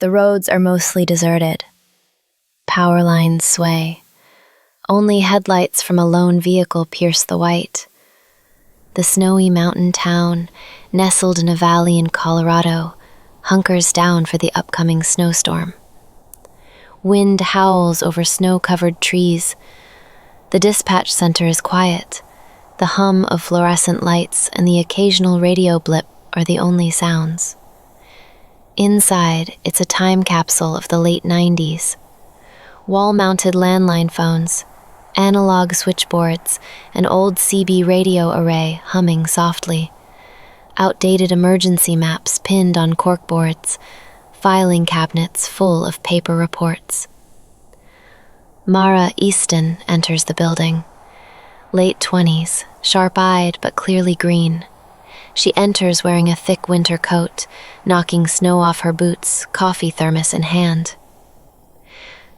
The roads are mostly deserted. Power lines sway. Only headlights from a lone vehicle pierce the white. The snowy mountain town, nestled in a valley in Colorado, hunkers down for the upcoming snowstorm. Wind howls over snow-covered trees. The dispatch center is quiet. The hum of fluorescent lights and the occasional radio blip are the only sounds. Inside, it's a time capsule of the late 90s. Wall-mounted landline phones, analog switchboards, an old CB radio array humming softly, outdated emergency maps pinned on corkboards, filing cabinets full of paper reports. Mara Easton enters the building. Late 20s, sharp-eyed but clearly green. She enters wearing a thick winter coat, knocking snow off her boots, coffee thermos in hand.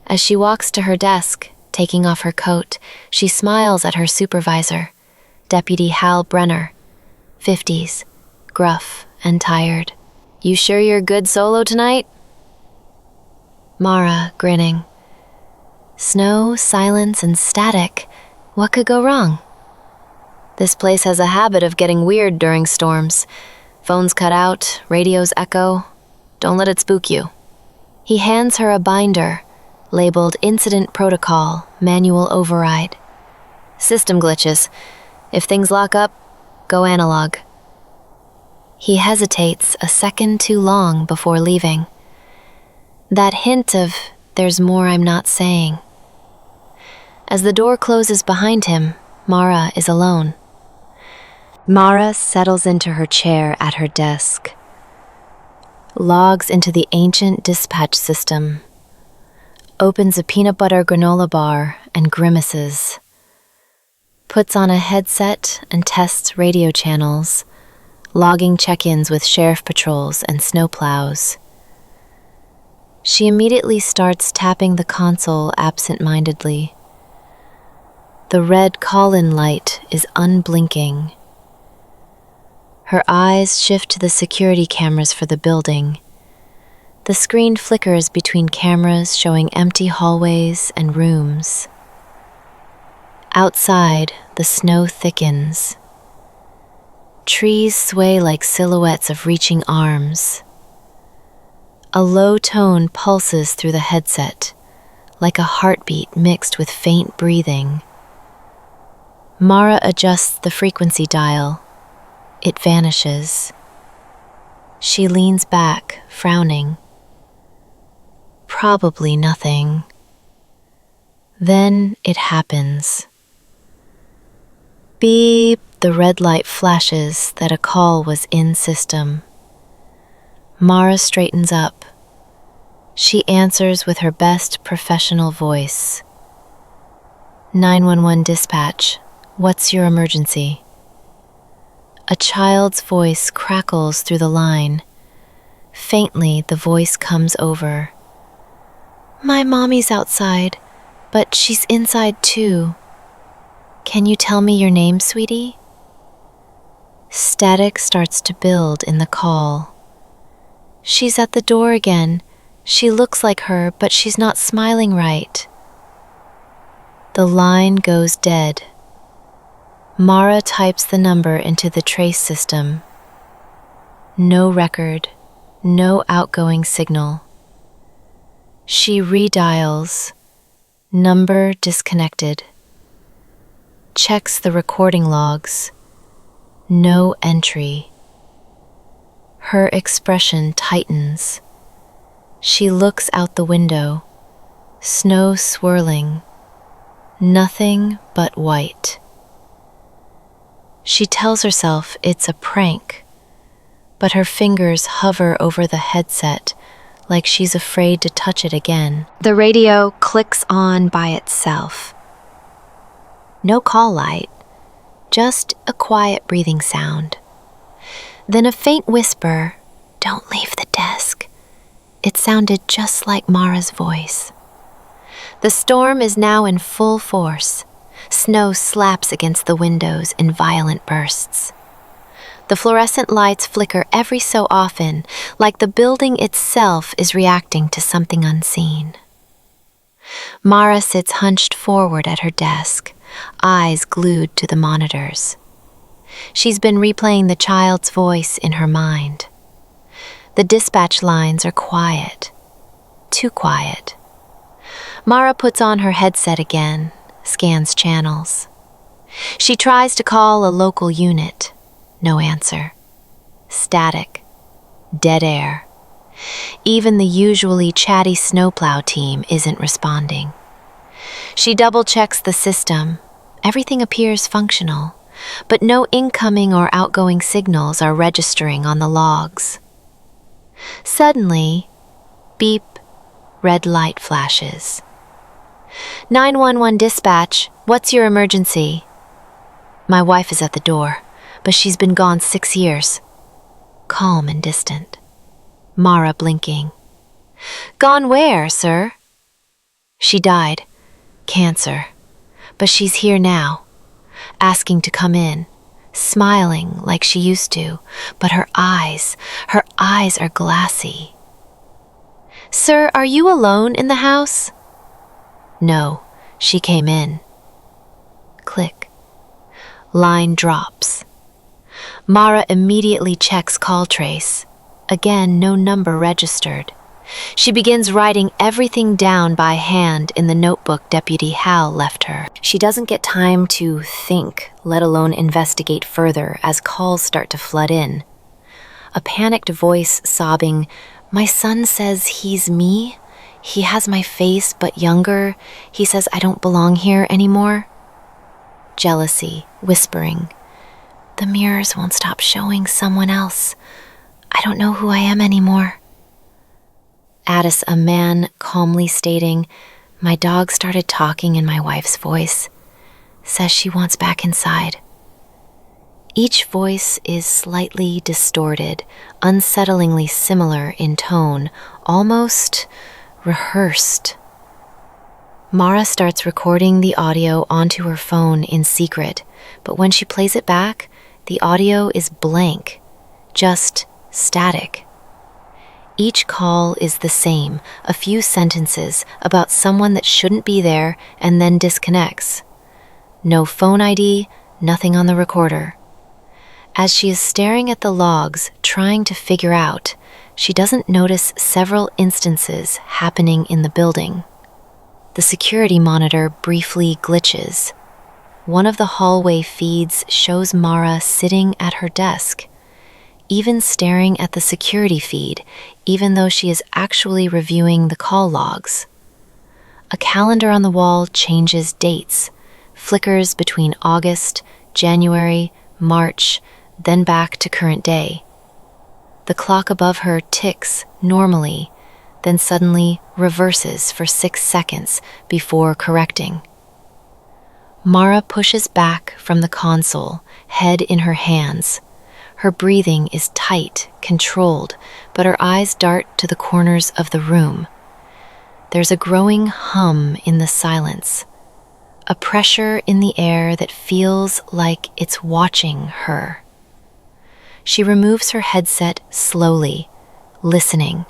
As she walks to her desk, taking off her coat, she smiles at her supervisor, Deputy Hal Brenner, 50s, gruff and tired. "You sure you're good solo tonight?" Mara, grinning. Snow, silence, and static. What could go wrong? This place has a habit of getting weird during storms. Phones cut out, radios echo. Don't let it spook you. He hands her a binder, labeled Incident Protocol, Manual Override. System glitches. If things lock up, go analog. He hesitates a second too long before leaving. That hint of, "There's more I'm not saying." As the door closes behind him, Mara is alone. Mara settles into her chair at her desk, logs into the ancient dispatch system, opens a peanut butter granola bar and grimaces, puts on a headset and tests radio channels, logging check-ins with sheriff patrols and snowplows. She immediately starts tapping the console absent-mindedly. The red call-in light is unblinking. Her eyes shift to the security cameras for the building. The screen flickers between cameras showing empty hallways and rooms. Outside, the snow thickens. Trees sway like silhouettes of reaching arms. A low tone pulses through the headset, like a heartbeat mixed with faint breathing. Mara adjusts the frequency dial. It vanishes. She leans back, frowning. Probably nothing. Then it happens. Beep, the red light flashes that a call was in system. Mara straightens up. She answers with her best professional voice. 911 dispatch, what's your emergency? A child's voice crackles through the line. Faintly, the voice comes over. My mommy's outside, but she's inside too. Can you tell me your name, sweetie? Static starts to build in the call. She's at the door again. She looks like her, but she's not smiling right. The line goes dead. Mara types the number into the trace system. No record, no outgoing signal. She redials. Number disconnected. Checks the recording logs. No entry. Her expression tightens. She looks out the window. Snow swirling. Nothing but white. She tells herself it's a prank, but her fingers hover over the headset like she's afraid to touch it again. The radio clicks on by itself. No call light, just a quiet breathing sound. Then a faint whisper, "Don't leave the desk." It sounded just like Mara's voice. The storm is now in full force. Snow slaps against the windows in violent bursts. The fluorescent lights flicker every so often, like the building itself is reacting to something unseen. Mara sits hunched forward at her desk, eyes glued to the monitors. She's been replaying the child's voice in her mind. The dispatch lines are quiet, too quiet. Mara puts on her headset again, scans channels. She tries to call a local unit. No answer. Static. Dead air. Even the usually chatty snowplow team isn't responding. She double-checks the system. Everything appears functional, but no incoming or outgoing signals are registering on the logs. Suddenly, beep, red light flashes. 911 dispatch, what's your emergency? My wife is at the door, but she's been gone 6 years. Calm and distant. Mara blinking. Gone where, sir? She died. Cancer. But she's here now, asking to come in, smiling like she used to, but her eyes are glassy. Sir, are you alone in the house? No, she came in. Click. Line drops. Mara immediately checks call trace. Again, no number registered. She begins writing everything down by hand in the notebook Deputy Hal left her. She doesn't get time to think, let alone investigate further, as calls start to flood in. A panicked voice sobbing, "My son says he's me. He has my face, but younger. He says I don't belong here anymore." Jealousy, whispering, "The mirrors won't stop showing someone else. I don't know who I am anymore." Addis, a man, calmly stating, "My dog started talking in my wife's voice. Says she wants back inside." Each voice is slightly distorted, unsettlingly similar in tone, almost rehearsed. Mara starts recording the audio onto her phone in secret, but when she plays it back, the audio is blank, just static. Each call is the same, a few sentences about someone that shouldn't be there and then disconnects. No phone ID, nothing on the recorder. As she is staring at the logs, trying to figure out, she doesn't notice several instances happening in the building. The security monitor briefly glitches. One of the hallway feeds shows Mara sitting at her desk, even staring at the security feed, even though she is actually reviewing the call logs. A calendar on the wall changes dates, flickers between August, January, March, then back to current day. The clock above her ticks normally, then suddenly reverses for 6 seconds before correcting. Mara pushes back from the console, head in her hands. Her breathing is tight, controlled, but her eyes dart to the corners of the room. There's a growing hum in the silence, a pressure in the air that feels like it's watching her. She removes her headset slowly, listening.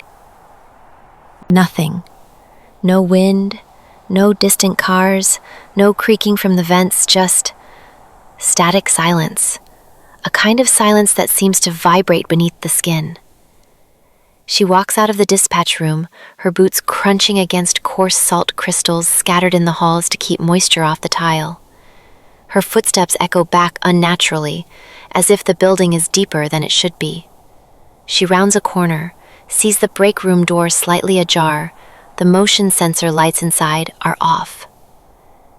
Nothing. No wind, no distant cars, no creaking from the vents, just static silence. A kind of silence that seems to vibrate beneath the skin. She walks out of the dispatch room, her boots crunching against coarse salt crystals scattered in the halls to keep moisture off the tile. Her footsteps echo back unnaturally, as if the building is deeper than it should be. She rounds a corner, sees the break room door slightly ajar. The motion sensor lights inside are off.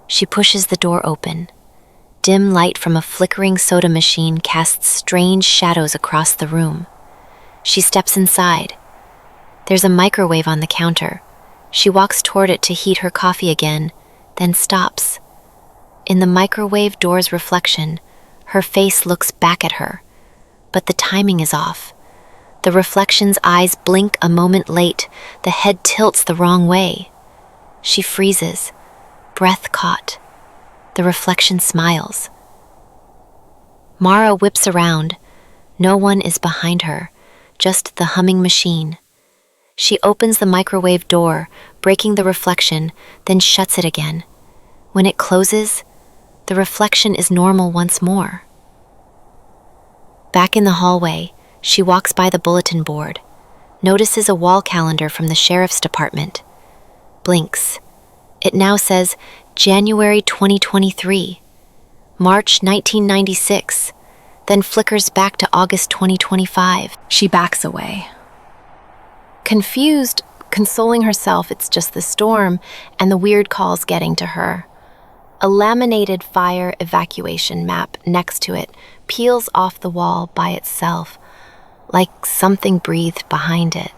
She pushes the door open. Dim light from a flickering soda machine casts strange shadows across the room. She steps inside. There's a microwave on the counter. She walks toward it to heat her coffee again, then stops. In the microwave door's reflection, her face looks back at her, but the timing is off. The reflection's eyes blink a moment late, the head tilts the wrong way. She freezes, breath caught. The reflection smiles. Mara whips around. No one is behind her, just the humming machine. She opens the microwave door, breaking the reflection, then shuts it again. When it closes, the reflection is normal once more. Back in the hallway, she walks by the bulletin board, notices a wall calendar from the sheriff's department. Blinks. It now says January 2023, March 1996, then flickers back to August 2025. She backs away. Confused, consoling herself it's just the storm and the weird calls getting to her. A laminated fire evacuation map next to it peels off the wall by itself, like something breathed behind it.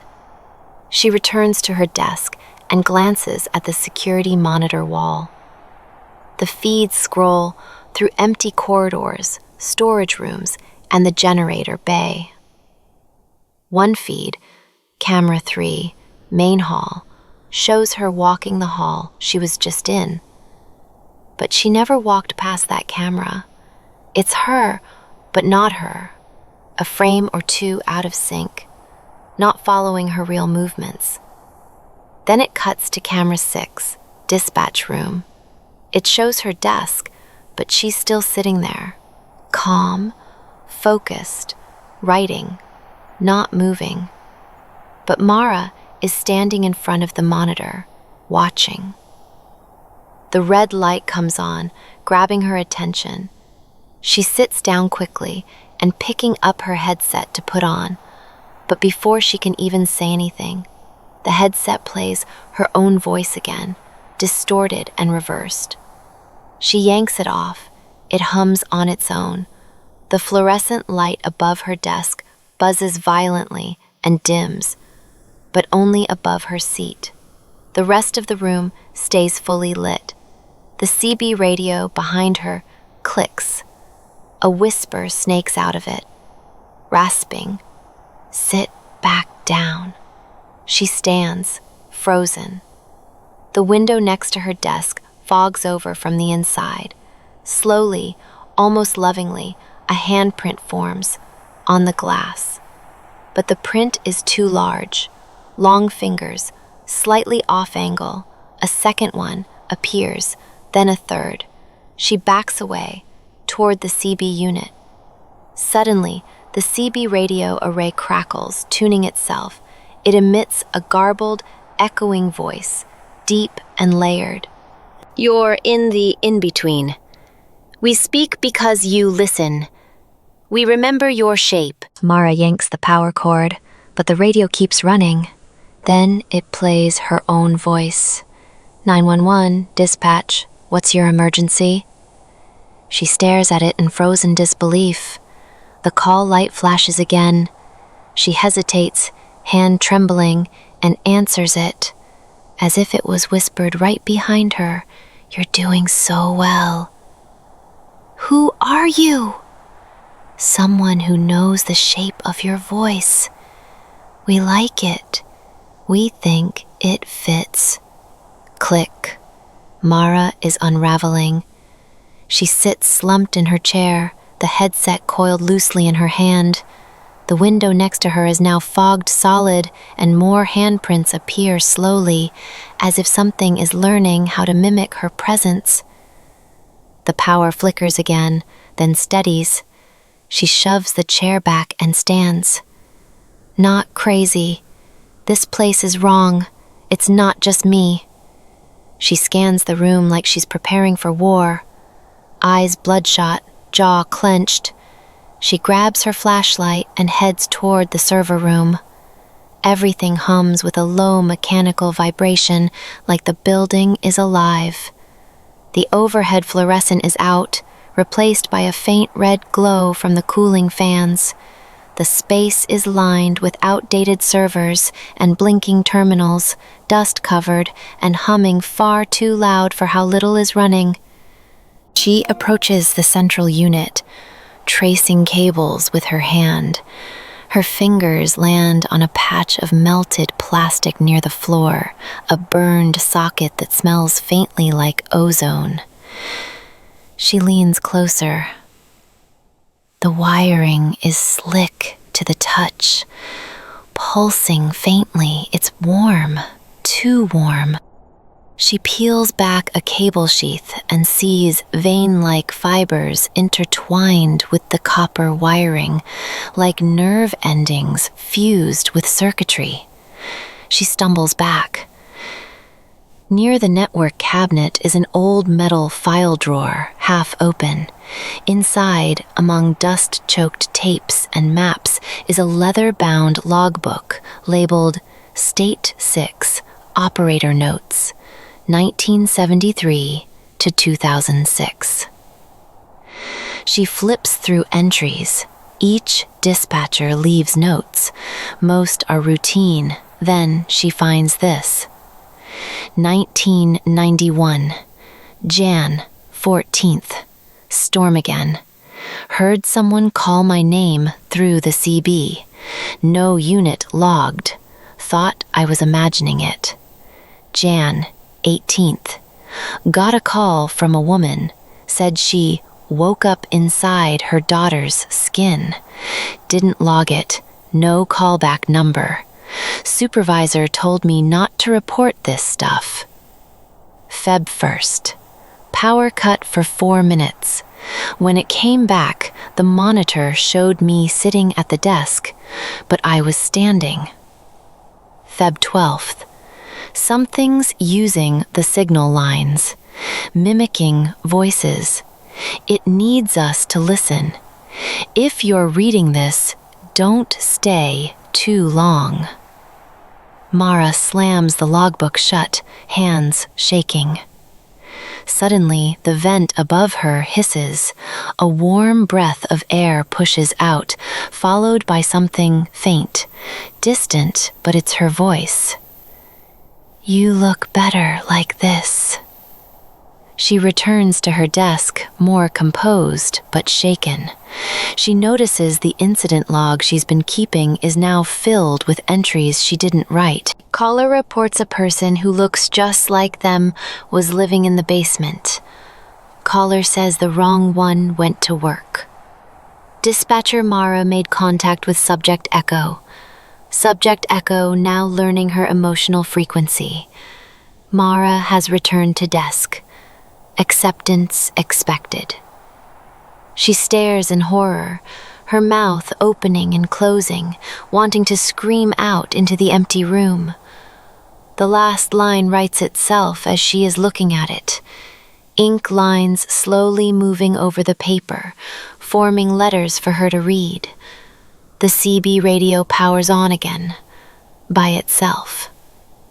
She returns to her desk and glances at the security monitor wall. The feeds scroll through empty corridors, storage rooms, and the generator bay. One feed, camera 3, main hall, shows her walking the hall she was just in. But she never walked past that camera. It's her, but not her. A frame or two out of sync, not following her real movements. Then it cuts to camera 6, dispatch room. It shows her desk, but she's still sitting there, calm, focused, writing, not moving. But Mara is standing in front of the monitor, watching. The red light comes on, grabbing her attention. She sits down quickly and picking up her headset to put on, but before she can even say anything, the headset plays her own voice again, distorted and reversed. She yanks it off. It hums on its own. The fluorescent light above her desk buzzes violently and dims, but only above her seat. The rest of the room stays fully lit. The CB radio behind her clicks. A whisper snakes out of it, rasping, "Sit back down." She stands, frozen. The window next to her desk fogs over from the inside. Slowly, almost lovingly, a handprint forms on the glass. But the print is too large. Long fingers, slightly off angle. A second one appears, then a third. She backs away, toward the CB unit. Suddenly, the CB radio array crackles, tuning itself. It emits a garbled, echoing voice, deep and layered. "You're in the in-between. We speak because you listen. We remember your shape." Mara yanks the power cord, but the radio keeps running. Then it plays her own voice. 911, dispatch, what's your emergency? She stares at it in frozen disbelief. The call light flashes again. She hesitates, hand trembling, and answers it, as if it was whispered right behind her. "You're doing so well." "Who are you?" "Someone who knows the shape of your voice. We like it. We think it fits." Click. Mara is unraveling. She sits slumped in her chair, the headset coiled loosely in her hand. The window next to her is now fogged solid, and more handprints appear slowly, as if something is learning how to mimic her presence. The power flickers again, then steadies. She shoves the chair back and stands. "Not crazy. This place is wrong. It's not just me." She scans the room like she's preparing for war. Eyes bloodshot, jaw clenched. She grabs her flashlight and heads toward the server room. Everything hums with a low mechanical vibration, like the building is alive. The overhead fluorescent is out, replaced by a faint red glow from the cooling fans. The space is lined with outdated servers and blinking terminals, dust-covered and humming far too loud for how little is running. She approaches the central unit, tracing cables with her hand. Her fingers land on a patch of melted plastic near the floor, a burned socket that smells faintly like ozone. She leans closer. The The wiring is slick to the touch, pulsing faintly. It's warm, too warm. She peels back a cable sheath and sees vein-like fibers intertwined with the copper wiring, like nerve endings fused with circuitry. She stumbles back. Near the network cabinet is an old metal file drawer, half open. Inside, among dust-choked tapes and maps, is a leather-bound logbook labeled State 6, Operator Notes, 1973 to 2006. She flips through entries. Each dispatcher leaves notes. Most are routine. Then she finds this. 1991, Jan 14th, storm again. Heard someone call my name through the CB. No unit logged. Thought I was imagining it. Jan 18th, got a call from a woman. Said she woke up inside her daughter's skin. Didn't log it. No callback number. Supervisor told me not to report this stuff. Feb 1st. Power cut for 4 minutes. When it came back, the monitor showed me sitting at the desk, but I was standing. Feb 12th. Something's using the signal lines, mimicking voices. It needs us to listen. If you're reading this, don't stay too long. Mara slams the logbook shut, hands shaking. Suddenly, the vent above her hisses. A warm breath of air pushes out, followed by something faint, distant, but it's her voice. You look better like this. She returns to her desk, more composed, but shaken. She notices the incident log she's been keeping is now filled with entries she didn't write. Caller reports a person who looks just like them was living in the basement. Caller says the wrong one went to work. Dispatcher Mara made contact with Subject Echo. Subject Echo now learning her emotional frequency. Mara has returned to desk. Acceptance expected. She stares in horror, her mouth opening and closing, wanting to scream out into the empty room. The last line writes itself as she is looking at it. Ink lines slowly moving over the paper, forming letters for her to read. The CB radio powers on again, by itself.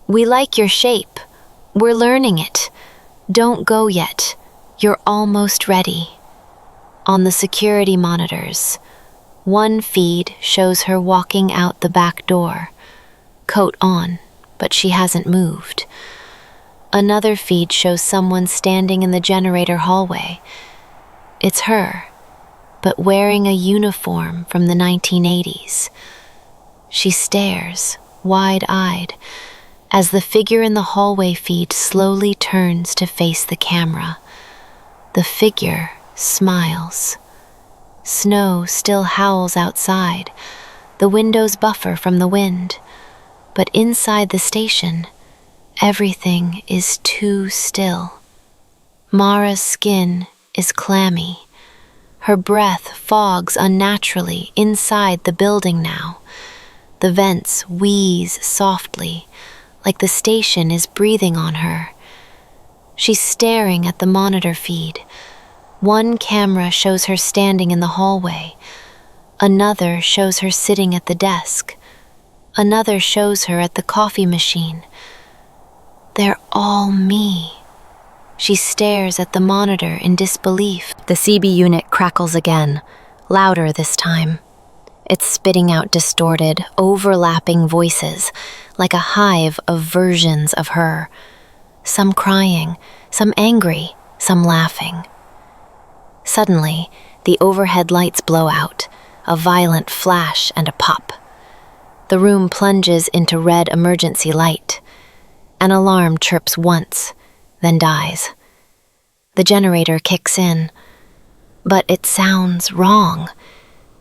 We like your shape. We're learning it. Don't go yet. You're almost ready. On the security monitors, one feed shows her walking out the back door, coat on, but she hasn't moved. Another feed shows someone standing in the generator hallway. It's her, but wearing a uniform from the 1980s. She stares, wide-eyed, as the figure in the hallway feed slowly turns to face the camera. The figure smiles. Snow still howls outside. The windows buffer from the wind. But inside the station, everything is too still. Mara's skin is clammy. Her breath fogs unnaturally inside the building now. The vents wheeze softly, like the station is breathing on her. She's staring at the monitor feed. One camera shows her standing in the hallway. Another shows her sitting at the desk. Another shows her at the coffee machine. They're all me. She stares at the monitor in disbelief. The CB unit crackles again, louder this time. It's spitting out distorted, overlapping voices, like a hive of versions of her. Some crying, some angry, some laughing. Suddenly, the overhead lights blow out, a violent flash and a pop. The room plunges into red emergency light. An alarm chirps once, then dies. The generator kicks in, but it sounds wrong.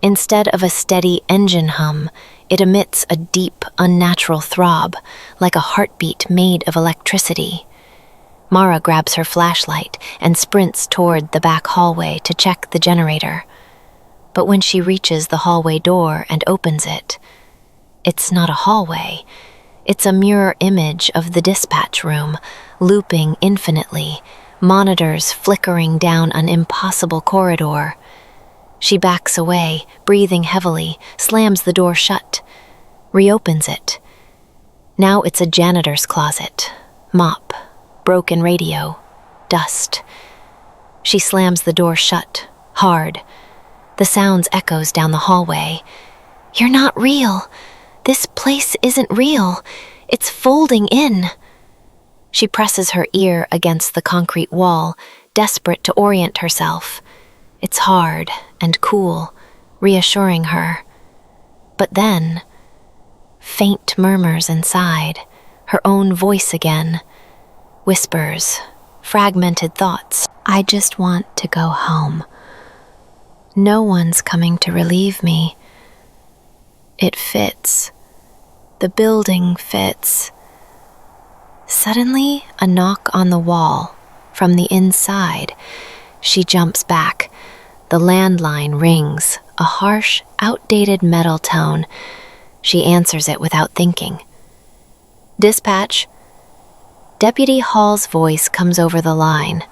Instead of a steady engine hum, it emits a deep, unnatural throb, like a heartbeat made of electricity. Mara grabs her flashlight and sprints toward the back hallway to check the generator. But when she reaches the hallway door and opens it, it's not a hallway. It's a mirror image of the dispatch room, looping infinitely, monitors flickering down an impossible corridor. She backs away, breathing heavily, slams the door shut, reopens it. Now it's a janitor's closet. Mop, broken radio, dust. She slams the door shut, hard. The sounds echoes down the hallway. "You're not real. This place isn't real. It's folding in." She presses her ear against the concrete wall, desperate to orient herself. It's hard and cool, reassuring her. But then, faint murmurs inside, her own voice again. Whispers, fragmented thoughts. "I just want to go home. No one's coming to relieve me. It fits. The building fits." Suddenly, a knock on the wall. From the inside, she jumps back. The landline rings, a harsh, outdated metal tone. She answers it without thinking. "Dispatch." Deputy Hall's voice comes over the line.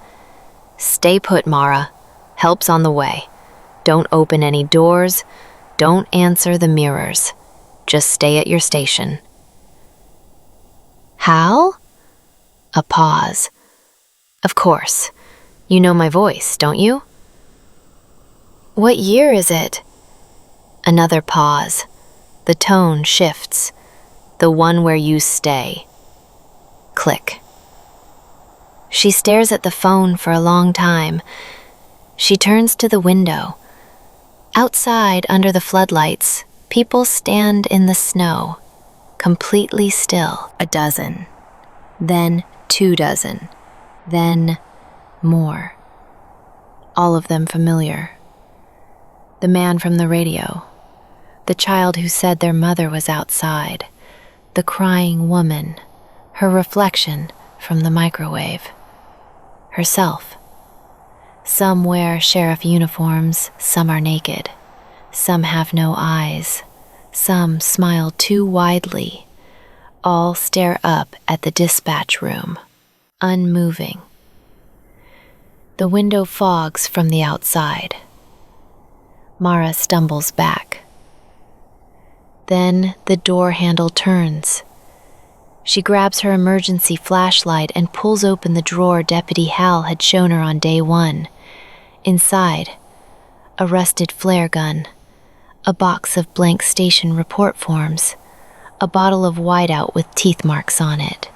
"Stay put, Mara. Help's on the way. Don't open any doors. Don't answer the mirrors. Just stay at your station." "Hal?" A pause. "Of course. You know my voice, don't you?" "What year is it?" Another pause. The tone shifts. "The one where you stay." Click. She stares at the phone for a long time. She turns to the window. Outside, under the floodlights, people stand in the snow, completely still. 12, then 24, then more. All of them familiar. The man from the radio, the child who said their mother was outside, the crying woman, her reflection from the microwave, herself. Some wear sheriff uniforms, some are naked, some have no eyes, some smile too widely. All stare up at the dispatch room, unmoving. The window fogs from the outside. Mara stumbles back. Then the door handle turns. She grabs her emergency flashlight and pulls open the drawer Deputy Hal had shown her on day 1. Inside, a rusted flare gun, a box of blank station report forms, a bottle of whiteout with teeth marks on it,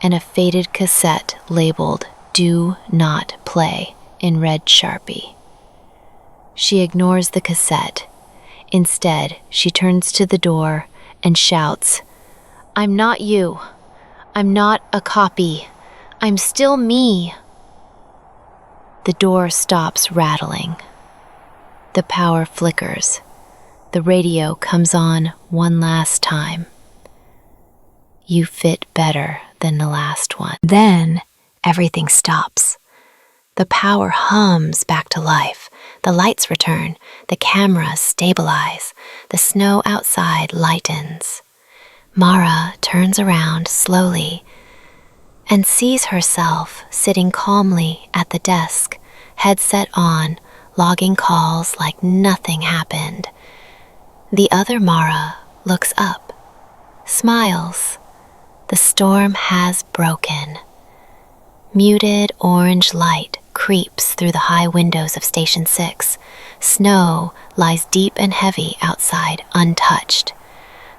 and a faded cassette labeled "Do Not Play" in red Sharpie. She ignores the cassette. Instead, she turns to the door and shouts, "I'm not you. I'm not a copy. I'm still me." The door stops rattling. The power flickers. The radio comes on one last time. "You fit better than the last one." Then everything stops. The power hums back to life. The lights return. The cameras stabilize. The snow outside lightens. Mara turns around slowly and sees herself sitting calmly at the desk, headset on, logging calls like nothing happened. The other Mara looks up, smiles. The storm has broken. Muted orange light creeps through the high windows of Station 6. Snow lies deep and heavy outside, untouched.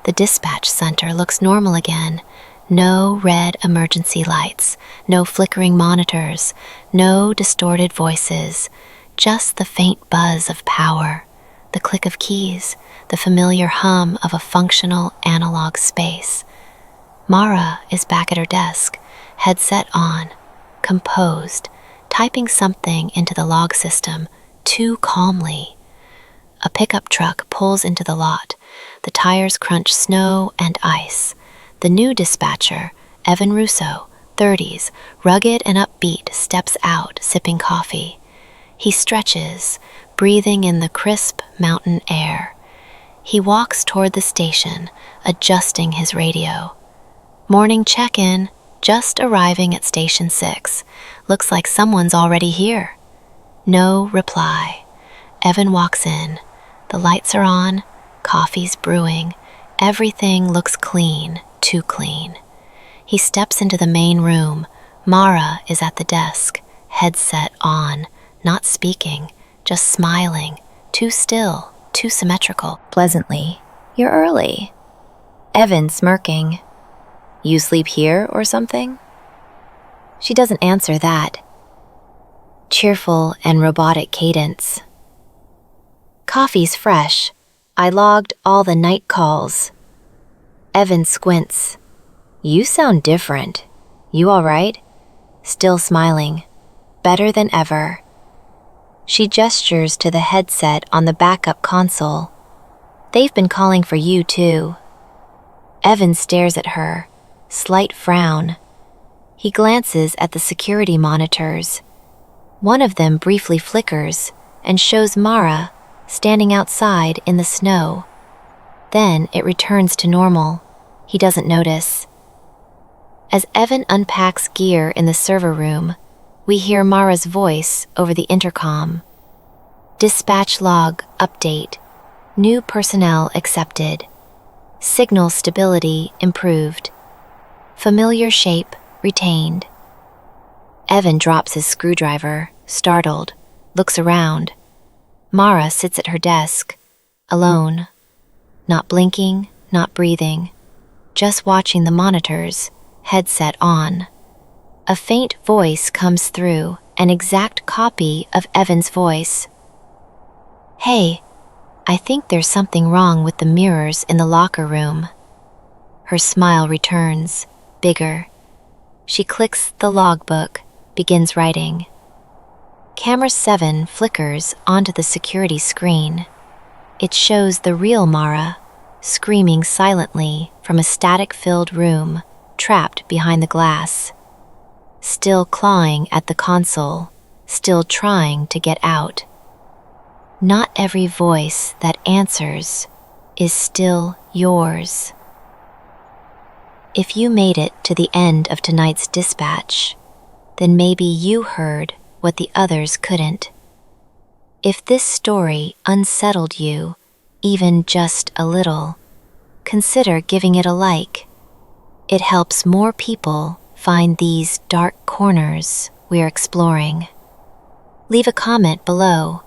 The dispatch center looks normal again. No red emergency lights, no flickering monitors, no distorted voices, just the faint buzz of power, the click of keys, the familiar hum of a functional analog space. Mara is back at her desk, headset on, composed, typing something into the log system too calmly. A pickup truck pulls into the lot. The tires crunch snow and ice. The new dispatcher, Evan Russo, 30s, rugged and upbeat, steps out, sipping coffee. He stretches, breathing in the crisp mountain air. He walks toward the station, adjusting his radio. Morning check-in, just arriving at Station 6. Looks like someone's already here. No reply. Evan walks in. The lights are on, coffee's brewing. Everything looks clean, too clean. He steps into the main room. Mara is at the desk, headset on, not speaking, just smiling, too still, too symmetrical. Pleasantly, "You're early." Evan smirking. "You sleep here or something?" She doesn't answer that. Cheerful and robotic cadence. "Coffee's fresh. I logged all the night calls." Evan squints. "You sound different. You all right?" Still smiling. Better than ever. She gestures to the headset on the backup console. "They've been calling for you too." Evan stares at her, slight frown. He glances at the security monitors. One of them briefly flickers and shows Mara standing outside in the snow. Then it returns to normal. He doesn't notice. As Evan unpacks gear in the server room, we hear Mara's voice over the intercom. "Dispatch log update. New personnel accepted. Signal stability improved. Familiar shape retained." Evan drops his screwdriver, startled, looks around. Mara sits at her desk, alone, not blinking, not breathing, just watching the monitors, headset on. A faint voice comes through, an exact copy of Evan's voice. "Hey, I think there's something wrong with the mirrors in the locker room." Her smile returns, bigger. She clicks the logbook, begins writing. Camera 7 flickers onto the security screen. It shows the real Mara, screaming silently from a static-filled room, trapped behind the glass. Still clawing at the console, still trying to get out. Not every voice that answers is still yours. If you made it to the end of tonight's dispatch, then maybe you heard what the others couldn't. If this story unsettled you, even just a little, consider giving it a like. It helps more people find these dark corners we're exploring. Leave a comment below.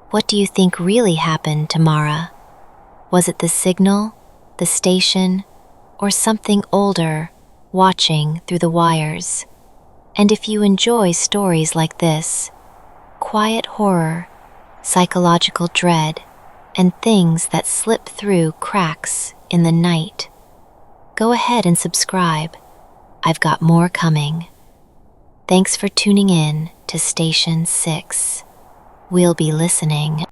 What do you think really happened to Mara? Was it the signal, the station, or something older watching through the wires? And if you enjoy stories like this, quiet horror, psychological dread, and things that slip through cracks in the night, go ahead and subscribe. I've got more coming. Thanks for tuning in to Station 6. We'll be listening